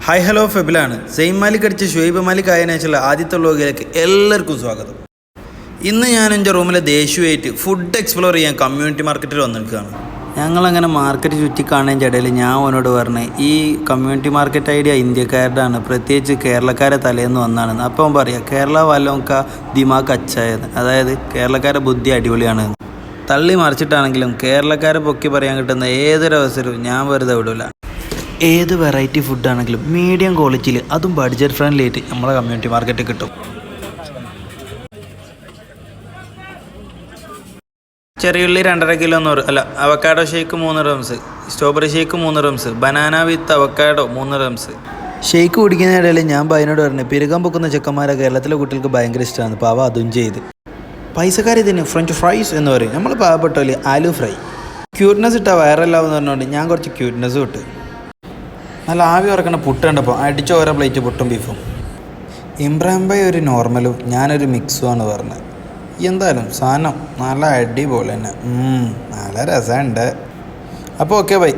Hi hello ഫെബിലാണ്. Same Malik അടിച്ച് ഷുഹൈബ് മാലിക് ആയതിനേച്ചുള്ള ആദ്യത്തെ വ്ലോഗിലേക്ക് എല്ലാവർക്കും സ്വാഗതം. ഇന്ന് ഞാൻ എൻ്റെ റൂമിലെ ദേശീയമായിട്ട് ഫുഡ് എക്സ്പ്ലോർ ചെയ്യാൻ കമ്മ്യൂണിറ്റി മാർക്കറ്റിൽ വന്നിരിക്കുകയാണ്. ഞങ്ങളങ്ങനെ മാർക്കറ്റ് ചുറ്റി കാണുന്നതിൻ്റെ ഇടയിൽ ഞാൻ അവനോട് പറഞ്ഞു ഈ കമ്മ്യൂണിറ്റി മാർക്കറ്റ് ഐഡിയ ഇന്ത്യക്കാരുടെ ആണ്, പ്രത്യേകിച്ച് കേരളക്കാരെ തലേന്ന് വന്നാണ്. അപ്പം അവൻ പറയാം കേരള വല്ലോക്ക ദിമാഗ് അച്ചായെന്ന്, അതായത് കേരളക്കാരുടെ ബുദ്ധി അടിപൊളിയാണ്. തള്ളി മറിച്ചിട്ടാണെങ്കിലും കേരളക്കാരെ പൊക്കി പറയാൻ കിട്ടുന്ന ഏതൊരവസരവും ഞാൻ വെറുതെ വിടില്ല. ഏത് വെറൈറ്റി ഫുഡാണെങ്കിലും മീഡിയം ക്വാളിറ്റിയിൽ, അതും ബഡ്ജറ്റ് ഫ്രണ്ട്ലി ആയിട്ട് നമ്മളെ കമ്മ്യൂണിറ്റി മാർക്കറ്റിൽ കിട്ടും. ചെറിയുള്ളി 2.5 കിലോ 100, അല്ല അവക്കാഡോ ഷേക്ക് 3 റംസ്, സ്ട്രോബെറി ഷേക്ക് 3 റംസ്, ബനാന വിത്ത് അവക്കാഡോ 3 റംസ്. ഷേക്ക് കുടിക്കുന്നതിനിടയിൽ ഞാൻ ബൈനോട് പറഞ്ഞു പിരുകം പൊക്കുന്ന ചെക്കന്മാരെ കേരളത്തിലെ കുട്ടികൾക്ക് ഭയങ്കര ഇഷ്ടമാണ്, പാവ അതും ചെയ്ത്. പൈസക്കാരിതിന് ഫ്രഞ്ച് ഫ്രൈസ് എന്ന് പറയും, നമ്മൾ പാവപ്പെട്ടല്ലേ ആലു ഫ്രൈ. ക്യൂട്ട്നെസ് ഇട്ടാൽ വൈറലാവെന്ന് പറഞ്ഞുകൊണ്ട് ഞാൻ കുറച്ച് ക്യൂട്ട്നെസ് ഇട്ട്. നല്ല ആവി ഉറക്കണ പുട്ട് കണ്ടപ്പോൾ അടിച്ച ഓരോ പ്ലേറ്റ് പുട്ടും ബീഫും. ഇമ്രാൻ ഭായ് ഒരു നോർമലും ഞാനൊരു മിക്സുമാണ് പറഞ്ഞത്. എന്തായാലും സാധനം നല്ല അടിപൊളി തന്നെ, നല്ല രസമുണ്ട്. അപ്പോൾ ഓക്കെ ബൈ.